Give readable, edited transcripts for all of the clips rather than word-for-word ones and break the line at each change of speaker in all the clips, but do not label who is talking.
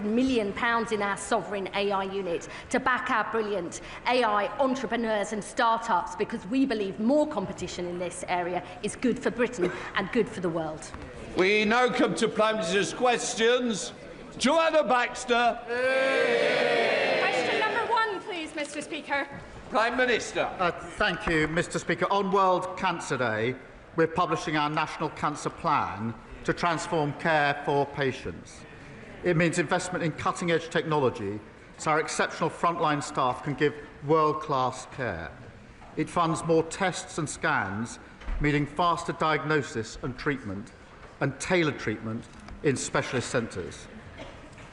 million in our sovereign AI unit to back our brilliant AI entrepreneurs and startups, because we believe more competition in this area is good for Britain and good for the world.
We now come to Prime Minister's questions. Joanna Baxter.
Question number 1, please, Mr. Speaker.
Prime Minister.
Thank you, Mr. Speaker. On World Cancer Day, we're publishing our National Cancer Plan to transform care for patients. It means investment in cutting-edge technology so our exceptional frontline staff can give world-class care. It funds more tests and scans, meaning faster diagnosis and treatment, and tailored treatment in specialist centres.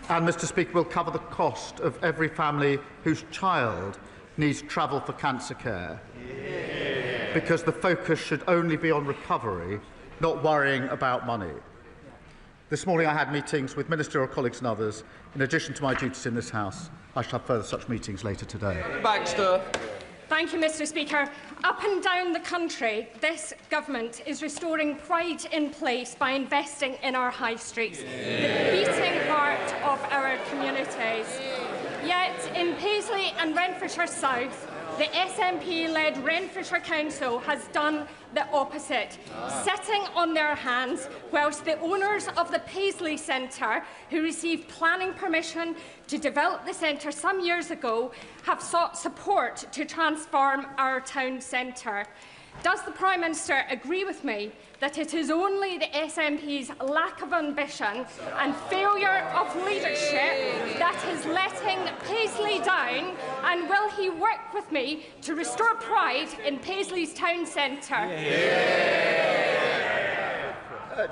And, Mr. Speaker, will cover the cost of every family whose child needs travel for cancer care, because the focus should only be on recovery, not worrying about money. This morning I had meetings with ministerial colleagues and others. In addition to my duties in this House, I shall have further such meetings later today.
Baxter.
Thank you, Mr. Speaker. Up and down the country, this government is restoring pride in place by investing in our high streets, the beating heart of our communities. Yet, in Paisley and Renfrewshire South, the SNP-led Renfrewshire Council has done the opposite, sitting on their hands whilst the owners of the Paisley Centre, who received planning permission to develop the centre some years ago, have sought support to transform our town centre. Does the Prime Minister agree with me that it is only the SNP's lack of ambition and failure of leadership that is letting Paisley down, and will he work with me to restore pride in Paisley's town centre?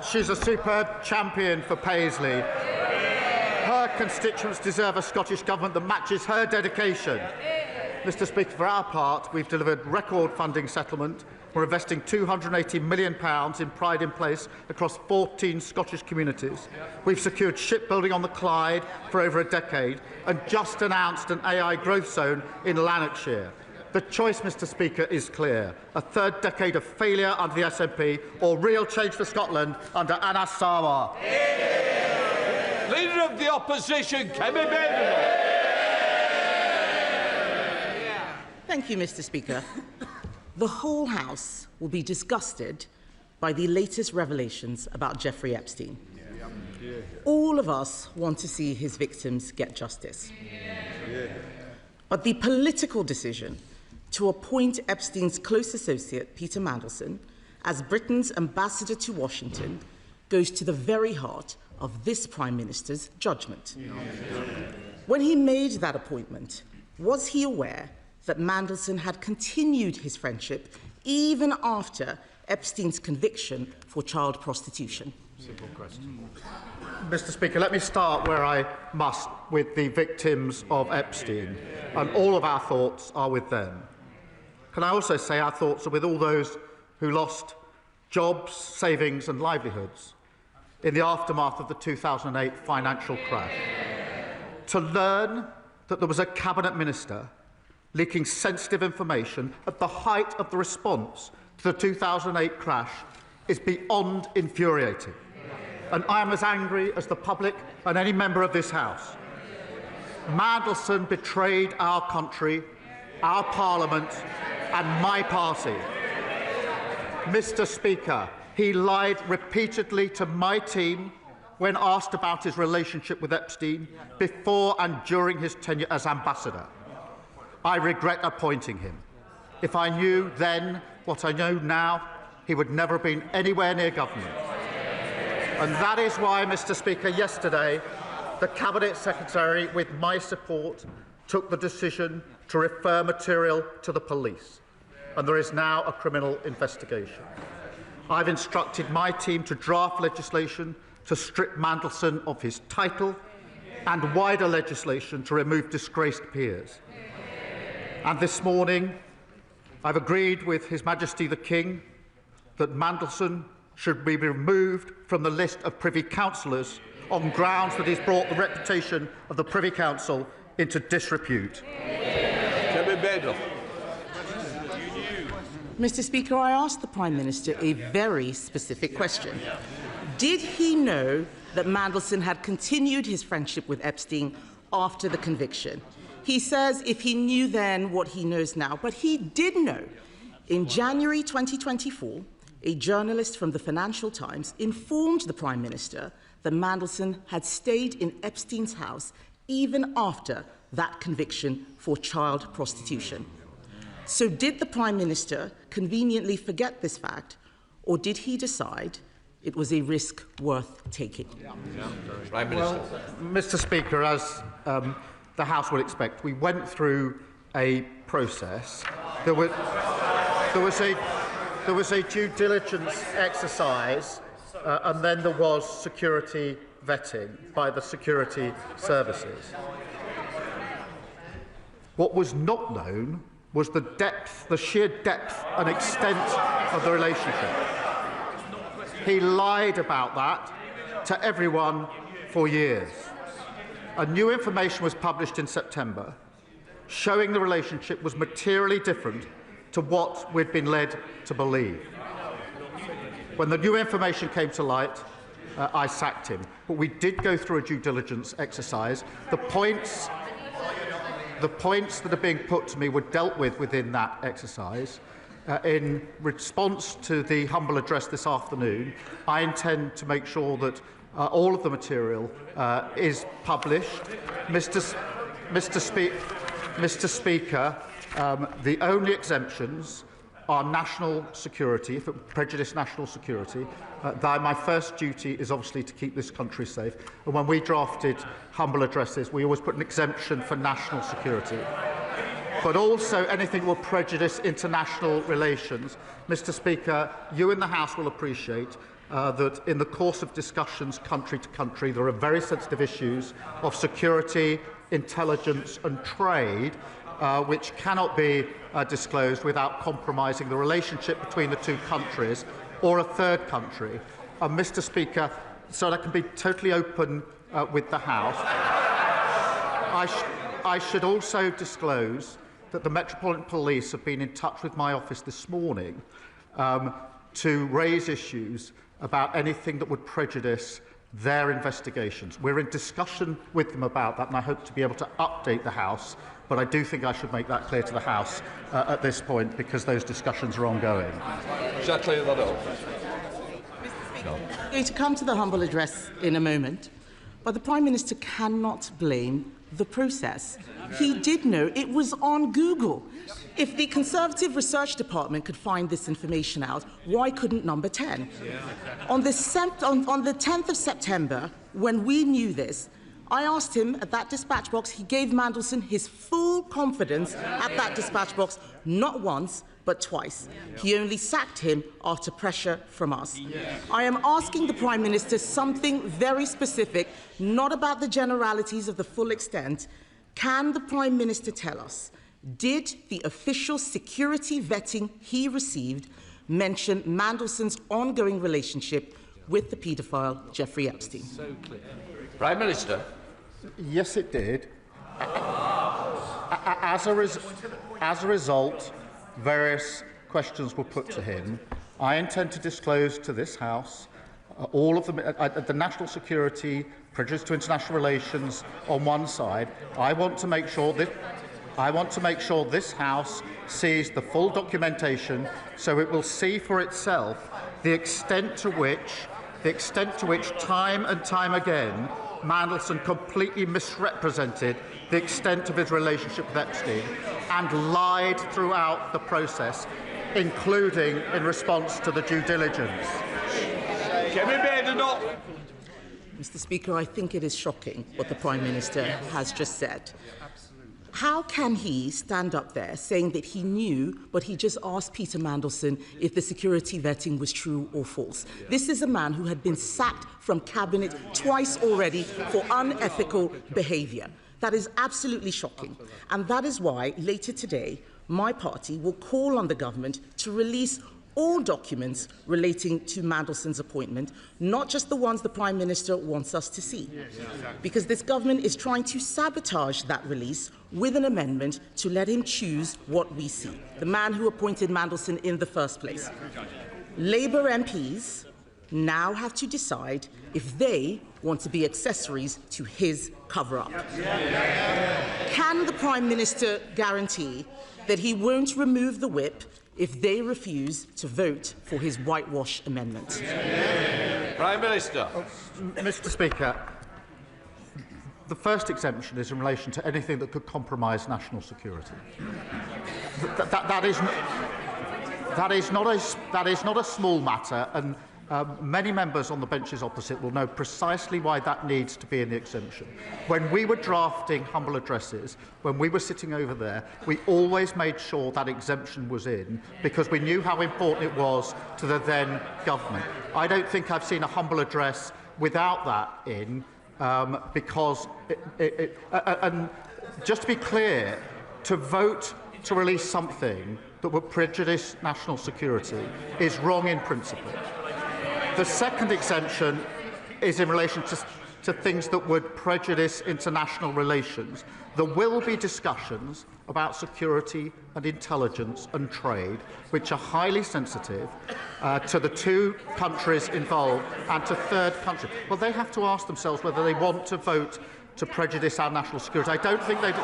She's a superb champion for Paisley. Her constituents deserve a Scottish Government that matches her dedication. Mr. Speaker, for our part, we've delivered record funding settlement. We're investing £280 million in Pride in Place across 14 Scottish communities. We've secured shipbuilding on the Clyde for over a decade and just announced an AI growth zone in Lanarkshire. The choice, Mr. Speaker, is clear. A third decade of failure under the SNP or real change for Scotland under Anna Sarwar.
Leader of the Opposition, Kemi Baden.
Thank you, Mr. Speaker. The whole House will be disgusted by the latest revelations about Jeffrey Epstein. All of us want to see his victims get justice. But the political decision to appoint Epstein's close associate, Peter Mandelson, as Britain's ambassador to Washington goes to the very heart of this Prime Minister's judgment. When he made that appointment, was he aware that Mandelson had continued his friendship even after Epstein's conviction for child prostitution?
Simple question. Mr. Speaker, let me start where I must, with the victims of Epstein, and all of our thoughts are with them. Can I also say our thoughts are with all those who lost jobs, savings and livelihoods in the aftermath of the 2008 financial crash. To learn that there was a cabinet minister leaking sensitive information at the height of the response to the 2008 crash is beyond infuriating. And I am as angry as the public and any member of this House. Mandelson betrayed our country, our Parliament and my party. Mr. Speaker, he lied repeatedly to my team when asked about his relationship with Epstein before and during his tenure as ambassador. I regret appointing him. If I knew then what I know now, he would never have been anywhere near government. And that is why, Mr. Speaker, yesterday, the Cabinet Secretary, with my support, took the decision to refer material to the police. And there is now a criminal investigation. I've instructed my team to draft legislation to strip Mandelson of his title and wider legislation to remove disgraced peers. And this morning, I've agreed with His Majesty the King that Mandelson should be removed from the list of Privy Councillors on grounds that he's brought the reputation of the Privy Council into disrepute.
Mr. Speaker, I asked the Prime Minister a very specific question. Did he know that Mandelson had continued his friendship with Epstein after the conviction. He says if he knew then what he knows now, but he did know. In January 2024, a journalist from the Financial Times informed the Prime Minister that Mandelson had stayed in Epstein's house even after that conviction for child prostitution. So did the Prime Minister conveniently forget this fact, or did he decide it was a risk worth taking?
Prime Minister.
Well, Mr. Speaker, as the House would expect, we went through a process. There was a due diligence exercise, and then there was security vetting by the security services. What was not known was the depth, the sheer depth and extent of the relationship. He lied about that to everyone for years. And new information was published in September showing the relationship was materially different to what we'd been led to believe. When the new information came to light, I sacked him. But we did go through a due diligence exercise. The points that are being put to me were dealt with within that exercise. In response to the humble address this afternoon, I intend to make sure that all of the material is published. Mr. Speaker, the only exemptions are national security, if it prejudice national security. My first duty is obviously to keep this country safe. And when we drafted humble addresses, we always put an exemption for national security. But also anything will prejudice international relations. Mr. Speaker, you in the House will appreciate that in the course of discussions country to country, there are very sensitive issues of security, intelligence and trade which cannot be disclosed without compromising the relationship between the two countries or a third country. Mr. Speaker, so that I can be totally open with the House, I should also disclose that the Metropolitan Police have been in touch with my office this morning to raise issues about anything that would prejudice their investigations. We're in discussion with them about that, and I hope to be able to update the House, but I do think I should make that clear to the House at this point, because those discussions are ongoing.
Shall I clear that up?
I'm going to come to the humble address in a moment, but the Prime Minister cannot blame the process. He did know. It was on Google. If the Conservative Research Department could find this information out, why couldn't Number 10? On the 10th of September, when we knew this, I asked him at that dispatch box, he gave Mandelson his full confidence at that dispatch box, not once, but twice. He only sacked him after pressure from us. I am asking the Prime Minister something very specific, not about the generalities of the full extent. Can the Prime Minister tell us, did the official security vetting he received mention Mandelson's ongoing relationship with the paedophile Jeffrey Epstein?
Prime Minister.
Yes, it did. As a result, various questions were put to him. I intend to disclose to this House all of them, the national security, prejudice to international relations on one side. I want to make sure this House sees the full documentation, so it will see for itself the extent to which time and time again Mandelson completely misrepresented the extent of his relationship with Epstein and lied throughout the process, including in response to the due diligence.
Mr. Speaker, I think it is shocking what the Prime Minister has just said. How can he stand up there saying that he knew, but he just asked Peter Mandelson if the security vetting was true or false? This is a man who had been sacked from cabinet twice already for unethical behaviour. That is absolutely shocking. And that is why later today, my party will call on the government to release all documents relating to Mandelson's appointment, not just the ones the Prime Minister wants us to see. Because this government is trying to sabotage that release with an amendment to let him choose what we see, the man who appointed Mandelson in the first place. Labour MPs now have to decide if they want to be accessories to his cover-up. Can the Prime Minister guarantee that he won't remove the whip if they refuse to vote for his whitewash amendment?
Prime Minister.
Mr. Speaker, the first exemption is in relation to anything that could compromise national security. That is not a small matter, and many members on the benches opposite will know precisely why that needs to be in the exemption. When we were drafting humble addresses, when we were sitting over there, we always made sure that exemption was in because we knew how important it was to the then government. I don't think I've seen a humble address without that in, because and just to be clear, to vote to release something that would prejudice national security is wrong in principle. The second exemption is in relation to things that would prejudice international relations. There will be discussions about security and intelligence and trade, which are highly sensitive to the two countries involved and to third countries. Well, they have to ask themselves whether they want to vote to prejudice our national security. I don't think they do.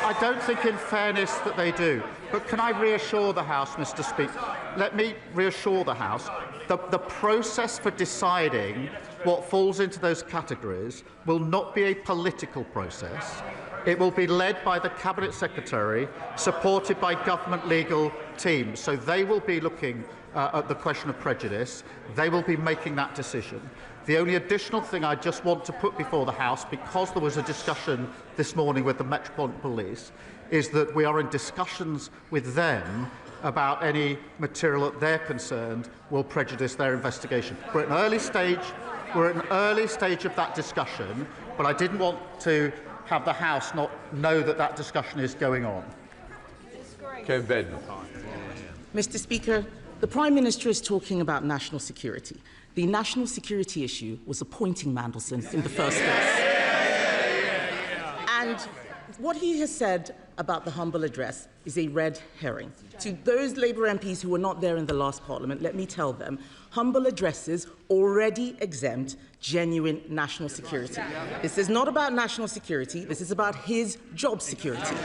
I don't think, in fairness, that they do. But can I reassure the House, Mr. Speaker? Let me reassure the House that the process for deciding what falls into those categories will not be a political process. It will be led by the Cabinet Secretary, supported by government legal teams. So they will be looking at the question of prejudice. They will be making that decision. The only additional thing I just want to put before the House, because there was a discussion this morning with the Metropolitan Police, is that we are in discussions with them about any material that they're concerned will prejudice their investigation. We're at an early stage of that discussion, but I didn't want to have the House not know that that discussion is going on.
Mr. Speaker, the Prime Minister is talking about national security. The national security issue was appointing Mandelson in the first place. And what he has said about the humble address is a red herring. To those Labour MPs who were not there in the last Parliament, let me tell them, humble addresses already exempt genuine national security. This is not about national security, this is about his job security.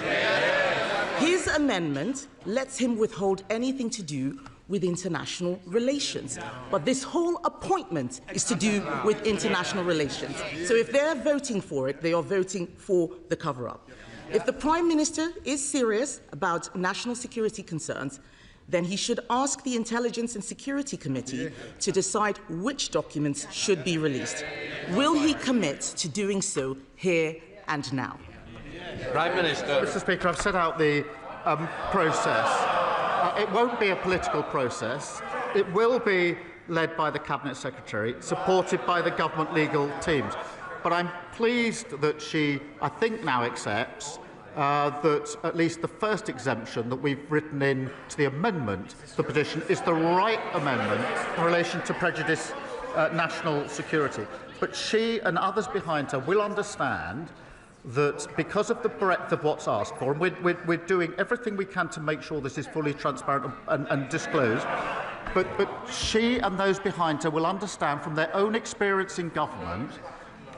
His amendment lets him withhold anything to do with international relations. But this whole appointment is to do with international relations. So if they're voting for it, they are voting for the cover-up. If the Prime Minister is serious about national security concerns, then he should ask the Intelligence and Security Committee to decide which documents should be released. Will he commit to doing so here and now?
Prime Minister.
Mr. Speaker, I've set out the process. It won't be a political process. It will be led by the Cabinet Secretary, supported by the government legal teams. But I'm pleased that she, I think, now accepts that at least the first exemption that we've written in to the amendment, the petition, is the right amendment in relation to prejudice national security. But she and others behind her will understand that because of the breadth of what's asked for, and we're doing everything we can to make sure this is fully transparent and disclosed, but she and those behind her will understand from their own experience in government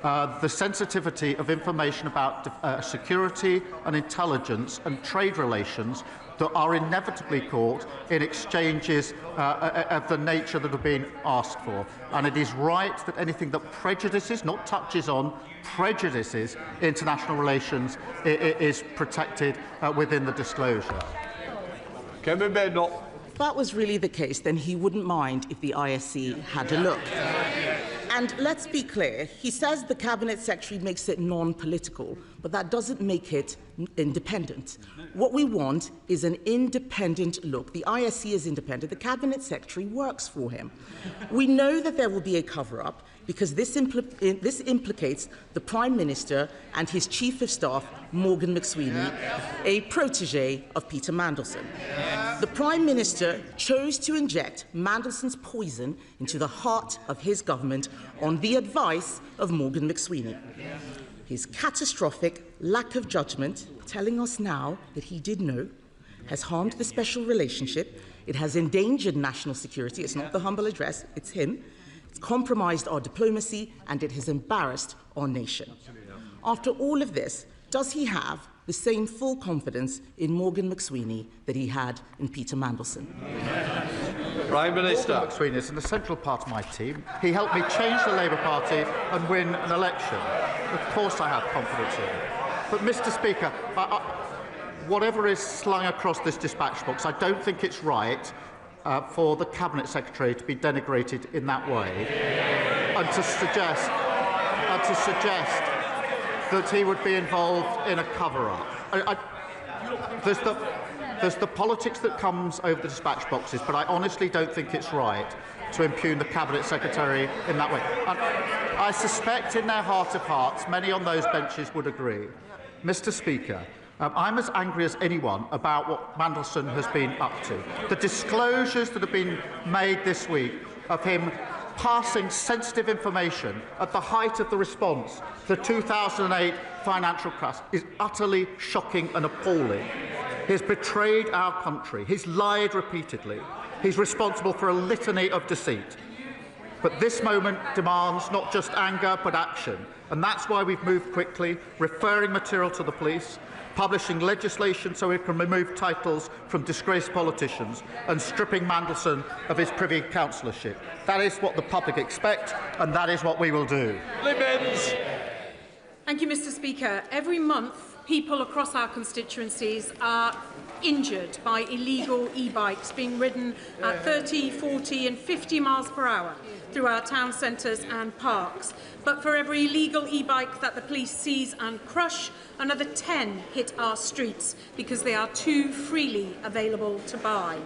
the sensitivity of information about security and intelligence and trade relations that are inevitably caught in exchanges of the nature that have been asked for. And it is right that anything that prejudices, not touches on, prejudices international relations is protected within the disclosure.
If that was really the case, then he wouldn't mind if the ISC had a look. And let's be clear, he says the Cabinet Secretary makes it non-political, but that doesn't make it independent. What we want is an independent look. The ISC is independent. The Cabinet Secretary works for him. We know that there will be a cover-up because this implicates the Prime Minister and his Chief of Staff, Morgan McSweeney, a protégé of Peter Mandelson. The Prime Minister chose to inject Mandelson's poison into the heart of his government on the advice of Morgan McSweeney. His catastrophic lack of judgment, telling us now that he did know, has harmed the special relationship It has endangered national security. It's not the humble address, it's him. It's compromised our diplomacy, and it has embarrassed our nation. After all of this, does he have the same full confidence in Morgan McSweeney that he had in Peter Mandelson?
Prime Minister.
Morgan McSweeney is an essential part of my team. He helped me change the Labour Party and win an election. Of course I have confidence in him. But, Mr. Speaker, whatever is slung across this dispatch box, I don't think it's right for the Cabinet Secretary to be denigrated in that way and to suggest that he would be involved in a cover-up. There's the politics that comes over the dispatch boxes, but I honestly don't think it's right to impugn the Cabinet Secretary in that way. And I suspect in their heart of hearts, many on those benches would agree. Mr. Speaker, I'm as angry as anyone about what Mandelson has been up to. The disclosures that have been made this week of him passing sensitive information at the height of the response to the 2008 financial crash is utterly shocking and appalling. He has betrayed our country. He's lied repeatedly. He's responsible for a litany of deceit. But this moment demands not just anger, but action. And that's why we've moved quickly, referring material to the police, publishing legislation so we can remove titles from disgraced politicians, and stripping Mandelson of his Privy Councillorship. That is what the public expect, and that is what we will do.
Libins.
Thank you, Mr. Speaker. Every month, people across our constituencies are injured by illegal e-bikes being ridden at 30, 40 and 50 miles per hour through our town centres and parks. But for every illegal e-bike that the police seize and crush, another 10 hit our streets because they are too freely available to buy.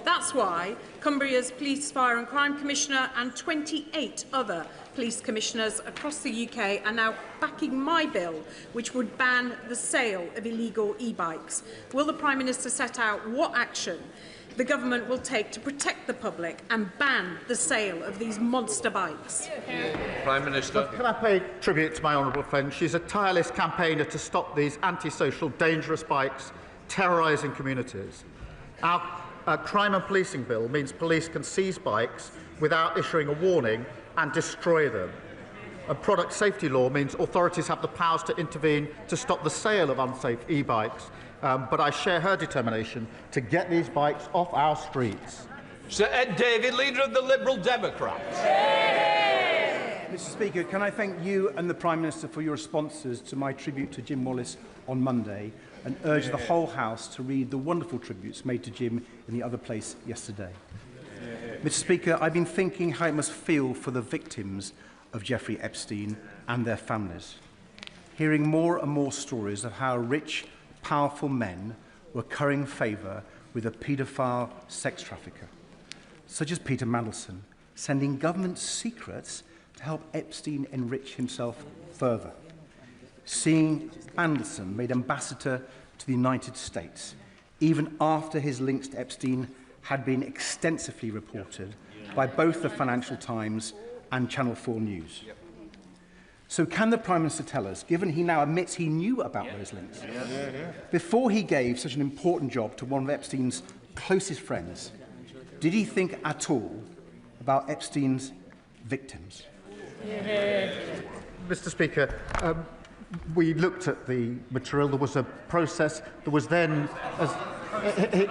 That's why Cumbria's Police, Fire and Crime Commissioner and 28 other police commissioners across the UK are now backing my bill, which would ban the sale of illegal e-bikes. Will the Prime Minister set out what action the government will take to protect the public and ban the sale of these monster bikes?
Prime Minister.
Can I pay tribute to my honourable friend? She's a tireless campaigner to stop these antisocial, dangerous bikes terrorising communities. Our crime and policing bill means police can seize bikes without issuing a warning and destroy them. A product safety law means authorities have the powers to intervene to stop the sale of unsafe e-bikes. But I share her determination to get these bikes off our streets.
Sir Ed Davey, Leader of the Liberal Democrats.
Mr. Speaker, can I thank you and the Prime Minister for your responses to my tribute to Jim Wallace on Monday, and urge the whole House to read the wonderful tributes made to Jim in the other place yesterday. Mr. Speaker, I've been thinking how it must feel for the victims of Jeffrey Epstein and their families, hearing more and more stories of how rich, powerful men were currying favour with a paedophile sex trafficker, such as Peter Mandelson, sending government secrets to help Epstein enrich himself further. Seeing Mandelson made ambassador to the United States, even after his links to Epstein had been extensively reported by both the Financial Times and Channel 4 News. So can the Prime Minister tell us, given he now admits he knew about those links, before he gave such an important job to one of Epstein's closest friends, did he think at all about Epstein's victims?
Mr. Speaker, we looked at the material. There was a process. There was then, as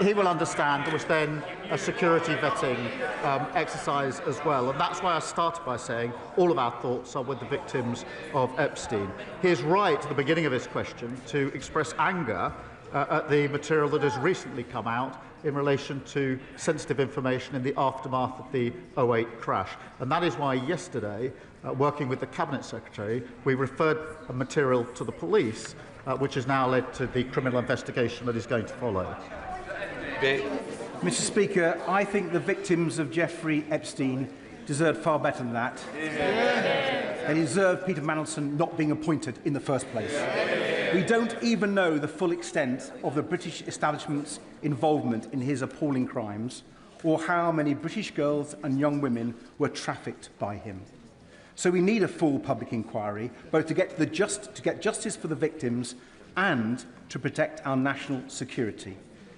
he will understand, there was then a security vetting exercise as well. And that's why I started by saying all of our thoughts are with the victims of Epstein. He is right at the beginning of his question to express anger at the material that has recently come out in relation to sensitive information in the aftermath of the 2008 crash. And that is why yesterday, working with the Cabinet Secretary, we referred a material to the police, which has now led to the criminal investigation that is going to follow.
Mr. Speaker, I think the victims of Jeffrey Epstein deserved far better than that. They deserved Peter Mandelson not being appointed in the first place. We don't even know the full extent of the British establishment's involvement in his appalling crimes, or how many British girls and young women were trafficked by him. So we need a full public inquiry, both to get justice for the victims and to protect our national security.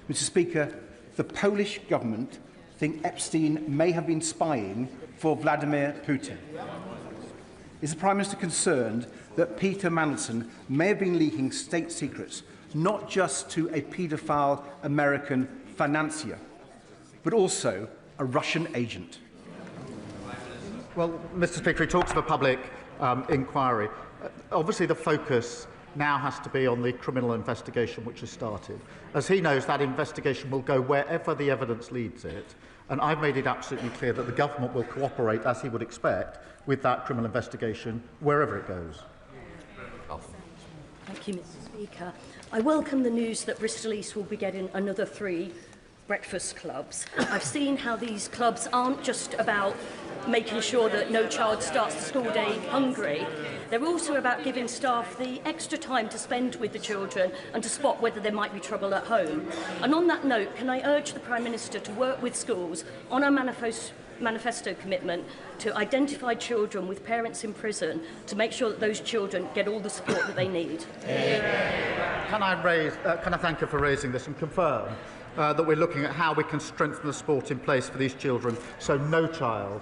Mr. Speaker, the Polish government think Epstein may have been spying for Vladimir Putin? Is the Prime Minister concerned that Peter Mandelson may have been leaking state secrets, not just to a paedophile American financier, but also a Russian agent?
Well, Mr. Speaker, he talks of a public inquiry. Obviously, the focus now has to be on the criminal investigation which has started. As he knows, that investigation will go wherever the evidence leads it, and I've made it absolutely clear that the government will cooperate, as he would expect, with that criminal investigation wherever it goes.
Thank you, Mr. Speaker. I welcome the news that Bristol East will be getting another 3 breakfast clubs. I've seen how these clubs aren't just about making sure that no child starts the school day hungry. They're also about giving staff the extra time to spend with the children and to spot whether there might be trouble at home. And on that note, can I urge the Prime Minister to work with schools on our manifesto commitment to identify children with parents in prison to make sure that those children get all the support that they need?
Can I thank her for raising this and confirm that we're looking at how we can strengthen the support in place for these children so no child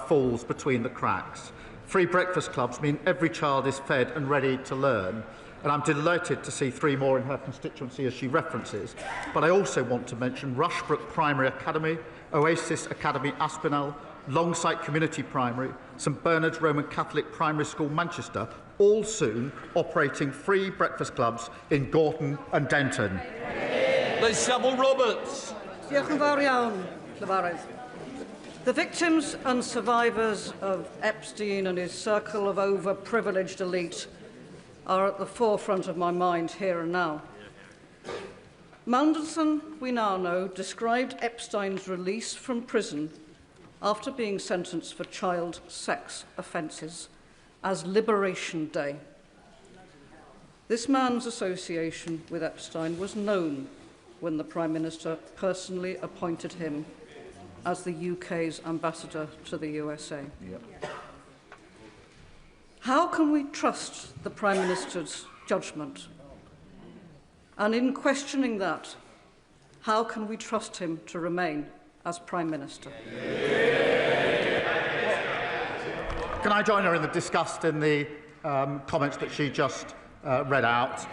falls between the cracks. Free breakfast clubs mean every child is fed and ready to learn, and I'm delighted to see 3 more in her constituency as she references. But I also want to mention Rushbrook Primary Academy, Oasis Academy Aspinall, Longsight Community Primary, St Bernard's Roman Catholic Primary School Manchester, all soon operating free breakfast clubs in Gorton and Denton.
Lord Savile Roberts.
Diolch yn fawr iawn, Llyfarydd. The victims and survivors of Epstein and his circle of overprivileged elite are at the forefront of my mind here and now. Mandelson, we now know, described Epstein's release from prison after being sentenced for child sex offences as Liberation Day. This man's association with Epstein was known when the Prime Minister personally appointed him as the UK's ambassador to the USA. Yep. How can we trust the Prime Minister's judgment? And in questioning that, how can we trust him to remain as Prime Minister?
Can I join her in the disgust in the comments that she just read out?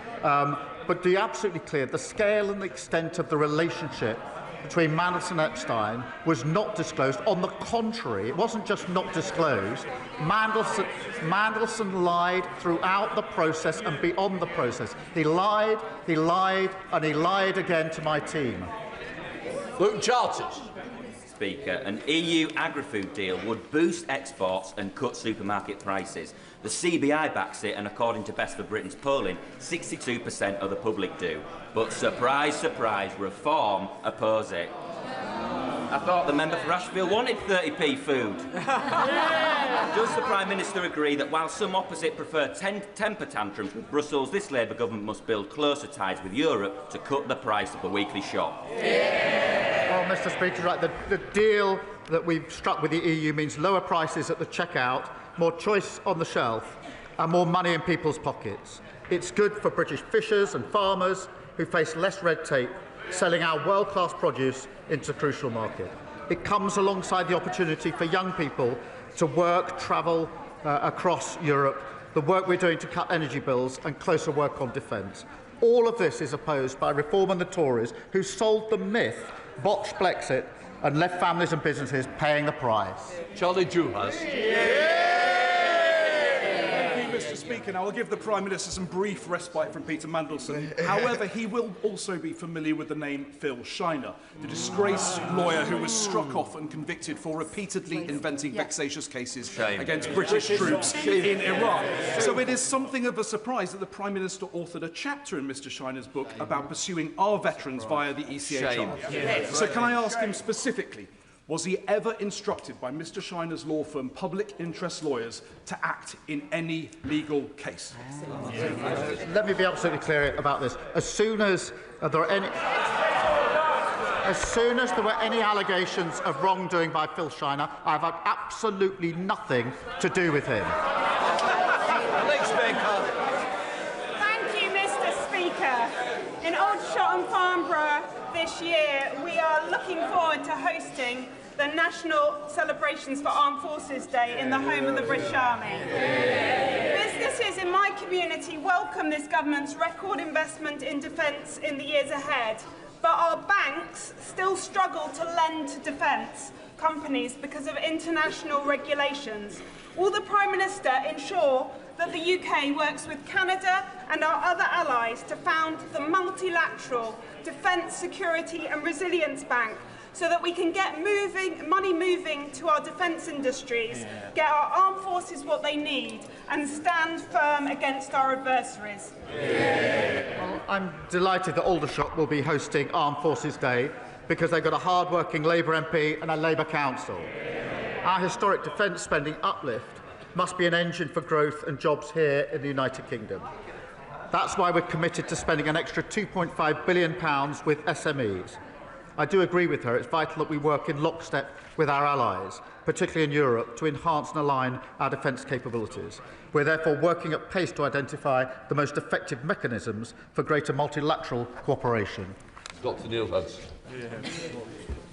But to be absolutely clear, the scale and the extent of the relationship between Mandelson and Epstein was not disclosed. On the contrary, it wasn't just not disclosed. Mandelson lied throughout the process and beyond the process. He lied, and he lied again to my team.
Luke Charters.
Speaker, an EU agri-food deal would boost exports and cut supermarket prices. The CBI backs it, and according to Best for Britain's polling, 62% of the public do. But surprise, surprise, Reform oppose it. I thought the member for Ashfield wanted 30p food. Does the Prime Minister agree that while some opposite prefer temper tantrums with Brussels, this Labour government must build closer ties with Europe to cut the price of a weekly shop?
Well, Mr. Speaker, right, the deal that we've struck with the EU means lower prices at the checkout, more choice on the shelf, and more money in people's pockets. It's good for British fishers and farmers who face less red tape, selling our world-class produce into a crucial market. It comes alongside the opportunity for young people to work, travel across Europe, the work we're doing to cut energy bills and closer work on defence. All of this is opposed by Reform and the Tories, who sold the myth, botched Brexit, and left families and businesses paying the price.
Charlie Juhas.
Mr. Speaker, now I'll give the Prime Minister some brief respite from Peter Mandelson. However, he will also be familiar with the name Phil Shiner, the disgraced lawyer who was struck off and convicted for repeatedly inventing vexatious cases against British troops in Iraq. So it is something of a surprise that the Prime Minister authored a chapter in Mr. Shiner's book about pursuing our veterans via the ECHR. So can I ask him specifically, was he ever instructed by Mr. Shiner's law firm, Public Interest Lawyers, to act in any legal case?
Let me be absolutely clear about this. As soon as there were any allegations of wrongdoing by Phil Shiner, I've had absolutely nothing to do with him.
Thank you, Mr. Speaker. In Old Shot and Farnborough, the
this year, we are looking forward to hosting the National Celebrations for Armed Forces Day in the home of the British Army. Businesses in my community welcome this government's record investment in defence in the years ahead, but our banks still struggle to lend to defence companies because of international regulations. Will the Prime Minister ensure that the UK works with Canada and our other allies to found the multilateral Defence, Security and Resilience Bank so that we can get money moving to our defence industries, get our armed forces what they need and stand firm against our adversaries?
Well, I'm delighted that Aldershot will be hosting Armed Forces Day because they've got a hard-working Labour MP and a Labour council. Our historic defence spending uplift must be an engine for growth and jobs here in the United Kingdom. That's why we're committed to spending an extra £2.5 billion with SMEs. I do agree with her. It's vital that we work in lockstep with our allies, particularly in Europe, to enhance and align our defence capabilities. We're therefore working at pace to identify the most effective mechanisms for greater multilateral cooperation.
Dr. Neil Hudson.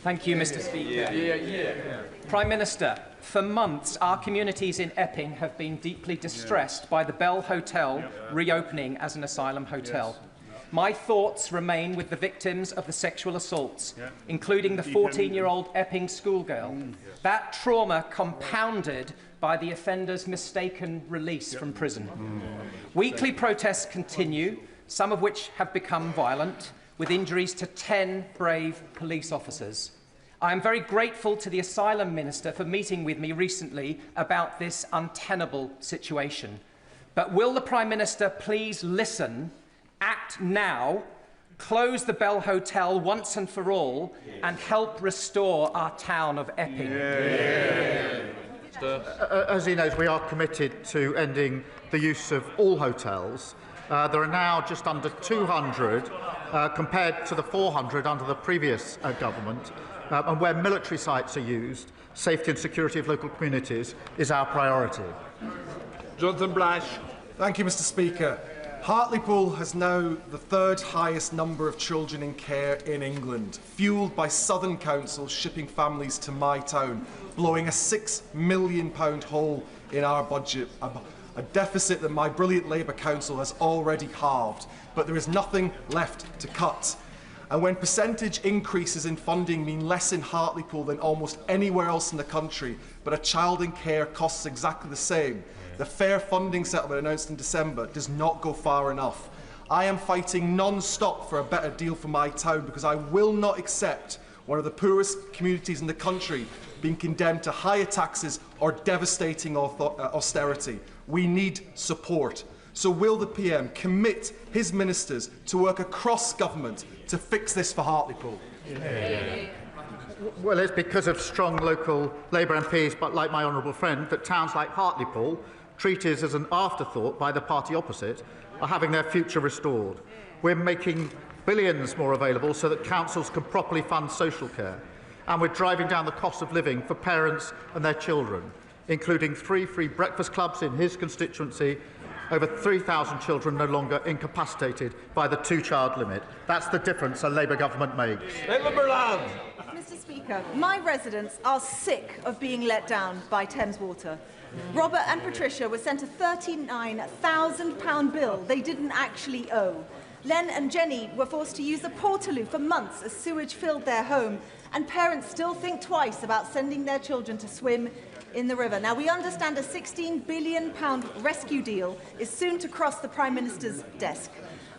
Thank you, Mr. Speaker. Prime Minister, for months our communities in Epping have been deeply distressed by the Bell Hotel reopening as an asylum hotel. My thoughts remain with the victims of the sexual assaults, including the 14-year-old Epping schoolgirl. That trauma compounded by the offender's mistaken release from prison. Weekly protests continue, some of which have become violent, with injuries to 10 brave police officers. I am very grateful to the Asylum Minister for meeting with me recently about this untenable situation. But will the Prime Minister please listen, act now, close the Bell Hotel once and for all, and help restore our town of Epping?
As he knows, we are committed to ending the use of all hotels. There are now just under 200 compared to the 400 under the previous government. And where military sites are used, safety and security of local communities is our priority.
Jonathan Blash.
Thank you, Mr. Speaker. Hartlepool has now the third highest number of children in care in England, fuelled by Southern councils shipping families to my town, blowing a £6 million hole in our budget, a deficit that my brilliant Labour council has already halved. But there is nothing left to cut. And when percentage increases in funding mean less in Hartlepool than almost anywhere else in the country, but a child in care costs exactly the same, the fair funding settlement announced in December does not go far enough. I am fighting non-stop for a better deal for my town because I will not accept one of the poorest communities in the country being condemned to higher taxes or devastating austerity. We need support. So will the PM commit his ministers to work across government to fix this for Hartlepool?
Well, it's because of strong local Labour MPs, but like my honourable friend, that towns like Hartlepool, treated as an afterthought by the party opposite, are having their future restored. We're making billions more available so that councils can properly fund social care. And we're driving down the cost of living for parents and their children, including 3 free breakfast clubs in his constituency, over 3,000 children no longer incapacitated by the 2-child limit. That's the difference a Labour government makes.
Mr. Speaker, my residents are sick of being let down by Thames Water. Robert and Patricia were sent a £39,000 bill they didn't actually owe. Len and Jenny were forced to use the Portaloo for months as sewage filled their home, and parents still think twice about sending their children to swim in the river. Now, we understand a £16 billion rescue deal is soon to cross the Prime Minister's desk.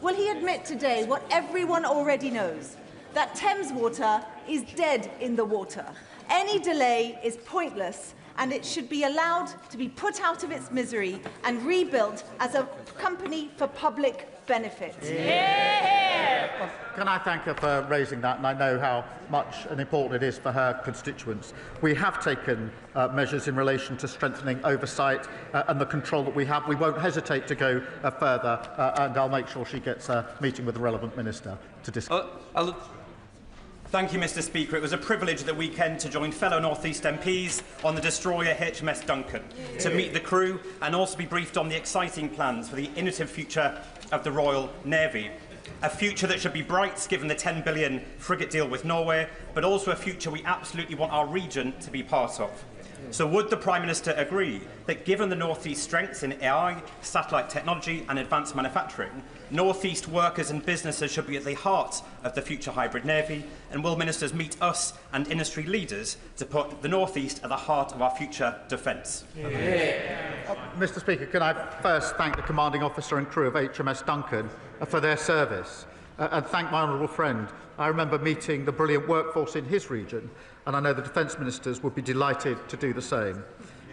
Will he admit today what everyone already knows, that Thames Water is dead in the water? Any delay is pointless, and it should be allowed to be put out of its misery and rebuilt as a company for public benefit.
Well, can I thank her for raising that, and I know how much and important it is for her constituents. We have taken measures in relation to strengthening oversight and the control that we have. We won't hesitate to go further, and I'll make sure she gets a meeting with the relevant minister to discuss.
Thank you, Mr. Speaker. It was a privilege the weekend to join fellow North East MPs on the destroyer HMS Duncan, to meet the crew and also be briefed on the exciting plans for the innovative future of the Royal Navy. A future that should be bright, given the £10 billion frigate deal with Norway, but also a future we absolutely want our region to be part of. So would the Prime Minister agree that given the North East's strengths in AI, satellite technology and advanced manufacturing, North East workers and businesses should be at the heart of the future hybrid navy? And will ministers meet us and industry leaders to put the North East at the heart of our future defence?
Mr. Speaker, can I first thank the commanding officer and crew of HMS Duncan for their service and thank my honourable friend. I remember meeting the brilliant workforce in his region, and I know the defence ministers would be delighted to do the same.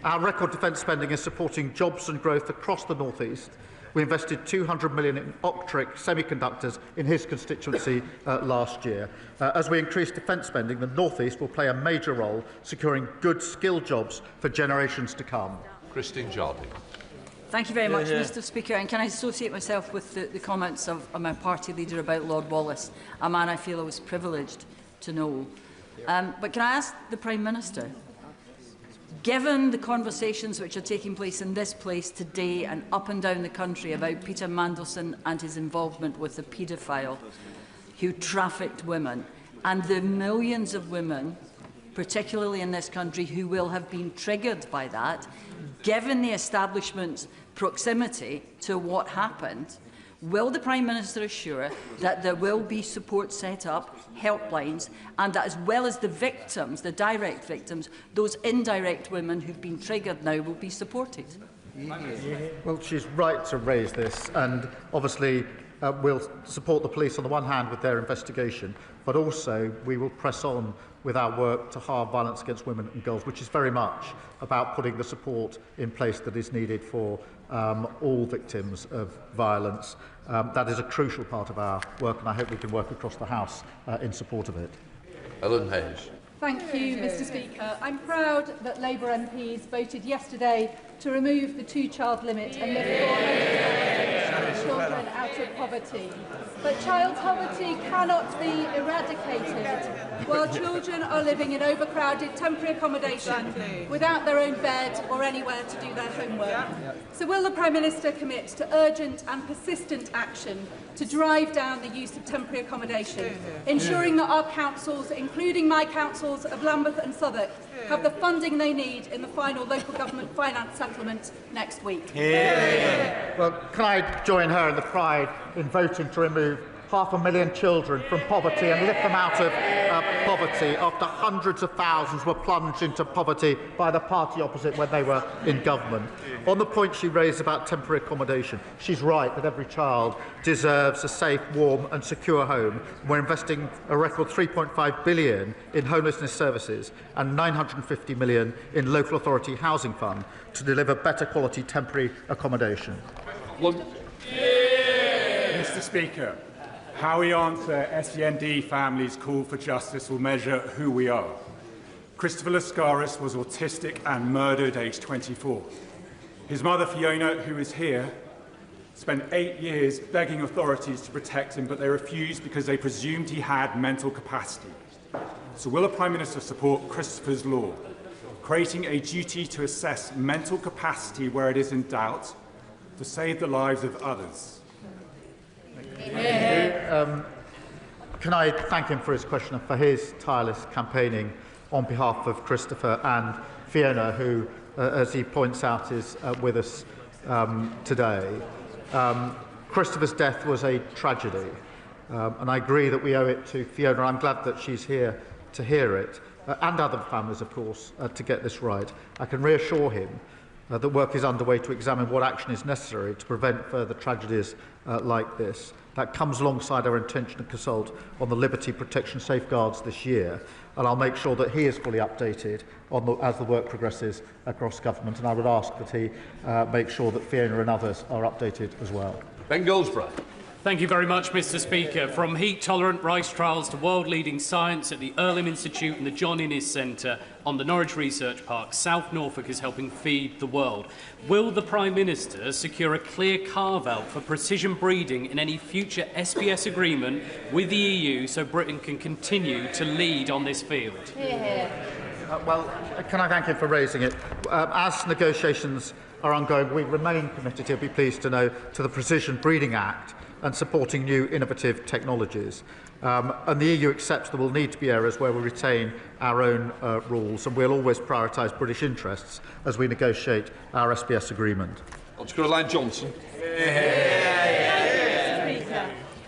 Our record defence spending is supporting jobs and growth across the North East. We invested £200 million in Optric semiconductors in his constituency last year. As we increase defence spending, the North East will play a major role securing good skilled jobs for generations to come.
Christine Jardine.
Thank you very much, Mr. Speaker. And can I associate myself with the comments of my party leader about Lord Wallace, a man I feel I was privileged to know. But can I ask the Prime Minister, given the conversations which are taking place in this place today and up and down the country about Peter Mandelson and his involvement with the paedophile who trafficked women, and the millions of women, particularly in this country, who will have been triggered by that, given the establishment's proximity to what happened, will the Prime Minister assure that there will be support set up, helplines, and that as well as the victims, the direct victims, those indirect women who've been triggered now will be supported?
Well, she's right to raise this, and obviously we'll support the police on the one hand with their investigation, but also we will press on with our work to halve violence against women and girls, which is very much about putting the support in place that is needed for all victims of violence. That is a crucial part of our work, and I hope we can work across the House in support of it.
Ellen Hayes.
Thank you, Mr. Speaker. I'm proud that Labour MPs voted yesterday to remove the two-child limit and lift 400,000 children out of poverty. But child poverty cannot be eradicated while children are living in overcrowded temporary accommodation without their own bed or anywhere to do their homework. So will the Prime Minister commit to urgent and persistent action to drive down the use of temporary accommodation, ensuring that our councils, including my councils of Lambeth and Southwark, have the funding they need in the final local government finance settlement next week?
Well, can I join her in the pride in voting to remove 500,000 children from poverty and lift them out of poverty after hundreds of thousands were plunged into poverty by the party opposite when they were in government. On the point she raised about temporary accommodation, she's right that every child deserves a safe, warm and secure home. We're investing a record £3.5 billion in homelessness services and £950 million in local authority housing fund to deliver better quality temporary accommodation.
Mr. Speaker, how we answer SEND families' call for justice will measure who we are. Christopher Lascaris was autistic and murdered aged 24. His mother, Fiona, who is here, spent 8 years begging authorities to protect him, but they refused because they presumed he had mental capacity. So will the Prime Minister support Christopher's law, creating a duty to assess mental capacity where it is in doubt to save the lives of others?
Can I thank him for his question and for his tireless campaigning on behalf of Christopher and Fiona, who, as he points out, is with us today. Christopher's death was a tragedy, and I agree that we owe it to Fiona. I'm glad that she's here to hear it, and other families, of course, to get this right. I can reassure him that work is underway to examine what action is necessary to prevent further tragedies like this. That comes alongside our intention to consult on the liberty protection safeguards this year, and I'll make sure that he is fully updated on as the work progresses across government, and I would ask that he make sure that Fiona and others are updated as well.
Ben Goldsborough.
Thank you very much, Mr. Speaker. From heat-tolerant rice trials to world-leading science at the Earlham Institute and the John Innes Centre on the Norwich Research Park, South Norfolk is helping feed the world. Will the Prime Minister secure a clear carve-out for precision breeding in any future SPS agreement with the EU so Britain can continue to lead on this field?
Well, can I thank him for raising it? As negotiations are ongoing, we remain committed, you'll be pleased to know, to the Precision Breeding Act, and supporting new innovative technologies. And the EU accepts there will need to be areas where we retain our own rules, and we'll always prioritise British interests as we negotiate our SBS agreement.
Johnson.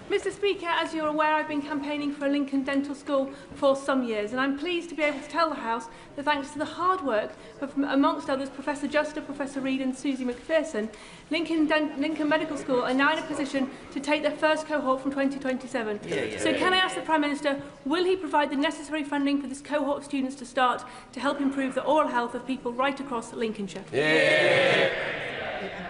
Mr. Speaker, as you're aware, I've been campaigning for a Lincoln Dental School for some years, and I'm pleased to be able to tell the House that thanks to the hard work of, amongst others, Professor Juster, Professor Reid and Susie McPherson, Lincoln Medical School are now in a position to take their first cohort from 2027. So can I ask the Prime Minister, will he provide the necessary funding for this cohort of students to start to help improve the oral health of people right across Lincolnshire?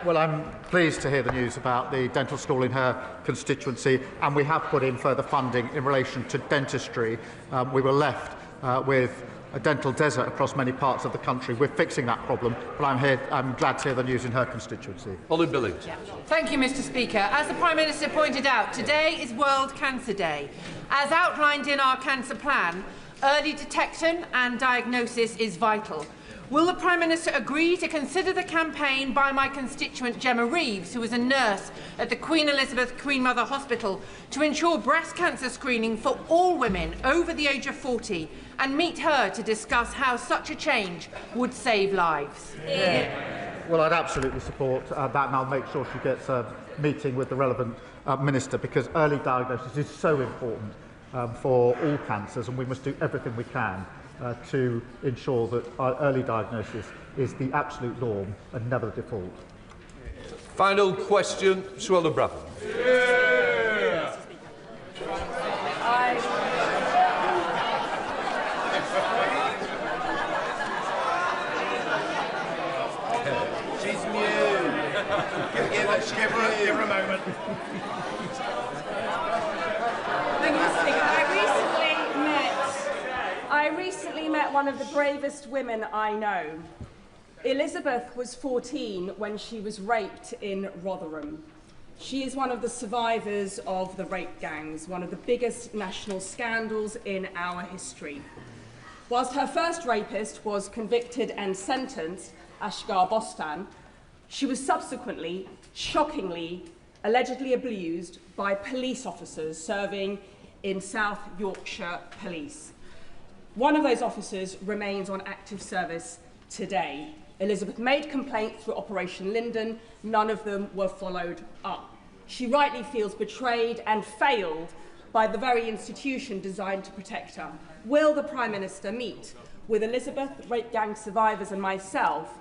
Well, I'm pleased to hear the news about the dental school in her constituency, and we have put in further funding in relation to dentistry. We were left with a dental desert across many parts of the country. We're fixing that problem, but I'm glad to hear the news in her constituency.
Ollie Billings.
Thank you, Mr. Speaker. As the Prime Minister pointed out, today is World Cancer Day. As outlined in our cancer plan, early detection and diagnosis is vital. Will the Prime Minister agree to consider the campaign by my constituent Gemma Reeves, who is a nurse at the Queen Elizabeth Queen Mother Hospital, to ensure breast cancer screening for all women over the age of 40, and meet her to discuss how such a change would save lives?
Well, I'd absolutely support that, and I'll make sure she gets a meeting with the relevant minister, because early diagnosis is so important for all cancers, and we must do everything we can to ensure that our early diagnosis is the absolute norm and never the default.
Final question, Suella Brabham.
She's mute. Give her a moment.
Thank you, Mr. Speaker. I recently met one of the bravest women I know. Elizabeth was 14 when she was raped in Rotherham. She is one of the survivors of the rape gangs, one of the biggest national scandals in our history. Whilst her first rapist was convicted and sentenced, Ashgar Bostan, she was subsequently, shockingly, allegedly abused by police officers serving in South Yorkshire Police. One of those officers remains on active service today. Elizabeth made complaints through Operation Linden. None of them were followed up. She rightly feels betrayed and failed by the very institution designed to protect her. Will the Prime Minister meet with Elizabeth, rape gang survivors and myself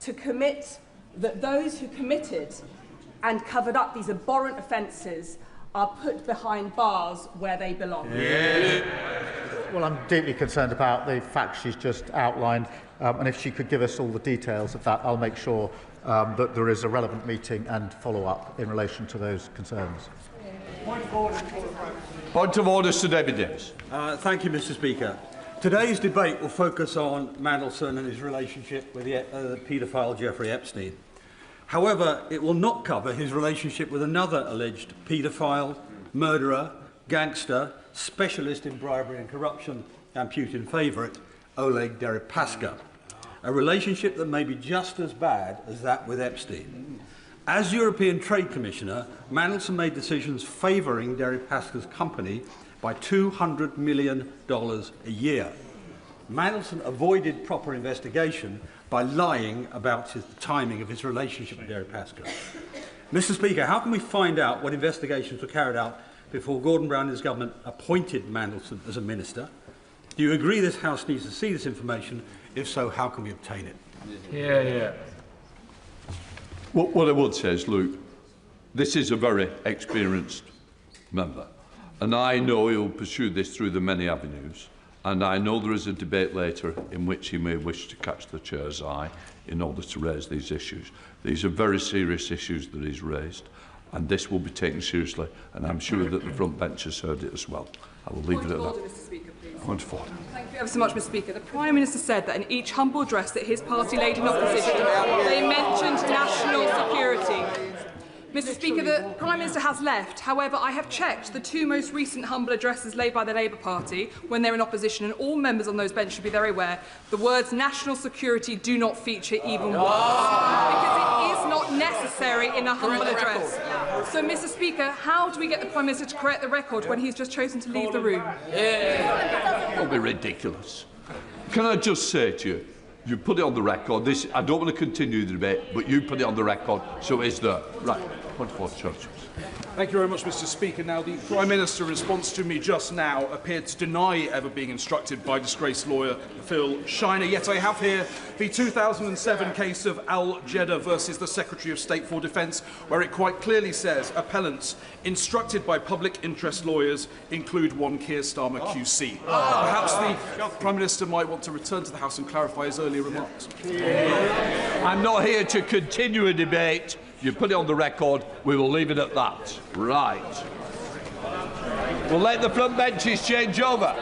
to commit that those who committed and covered up these abhorrent offences are put behind bars where they belong?
Well, I'm deeply concerned about the facts she's just outlined, and if she could give us all the details of that, I'll make sure that there is a relevant meeting and follow-up in relation to those concerns.
Point of order, Sir David Davis.
Thank you, Mr. Speaker. Today's debate will focus on Mandelson and his relationship with the paedophile Jeffrey Epstein. However, it will not cover his relationship with another alleged paedophile, murderer, gangster, specialist in bribery and corruption, and Putin favourite, Oleg Deripaska, a relationship that may be just as bad as that with Epstein. As European Trade Commissioner, Mandelson made decisions favouring Deripaska's company by $200 million a year. Mandelson avoided proper investigation by lying about the timing of his relationship with Deripaska. Mr. Speaker, how can we find out what investigations were carried out before Gordon Brown and his government appointed Mandelson as a minister? Do you agree this House needs to see this information? If so, how can we obtain it?
What I would say is, look, this is a very experienced member, and I know he'll pursue this through the many avenues, and I know there is a debate later in which he may wish to catch the chair's eye in order to raise these issues. These are very serious issues that he's raised, and this will be taken seriously, and I'm sure that the front bench has heard it as well. I will leave it at that.
Mr. Speaker, please.
Point of order.
Thank you ever so much, Mr. Speaker. The Prime Minister said that in each humble address that his party laid in opposition, they mentioned national security. Mr. Speaker, the Prime Minister has left. However, I have checked the two most recent humble addresses laid by the Labour Party when they're in opposition, and all members on those benches should be very aware the words national security do not feature even once, because it is not necessary in a humble address. So, Mr. Speaker, how do we get the Prime Minister to correct the record when he's just chosen to leave the room?
Don't be ridiculous. Can I just say to you, you put it on the record. I don't want to continue the debate, but you put it on the record, so it's there. Right. Point for Churchill.
Thank you very much, Mr. Speaker. Now, the Prime Minister, in response to me just now, appeared to deny ever being instructed by disgraced lawyer Phil Shiner. Yet I have here the 2007 case of Al-Jeddah versus the Secretary of State for Defence, where it quite clearly says appellants instructed by public interest lawyers include one Keir Starmer QC. Perhaps the Prime Minister might want to return to the House and clarify his earlier remarks.
I'm not here to continue a debate. You put it on the record, we will leave it at that. Right. We'll let the front benches change over.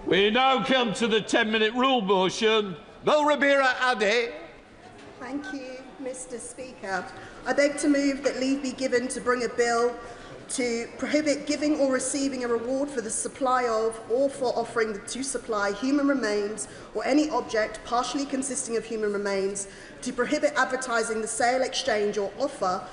We now come to the 10-minute rule motion. Bill Ribera Ade.
Thank you, Mr. Speaker. I beg to move that leave be given to bring a bill to prohibit giving or receiving a reward for the supply of or for offering to supply human remains or any object partially consisting of human remains, to prohibit advertising the sale, exchange or offer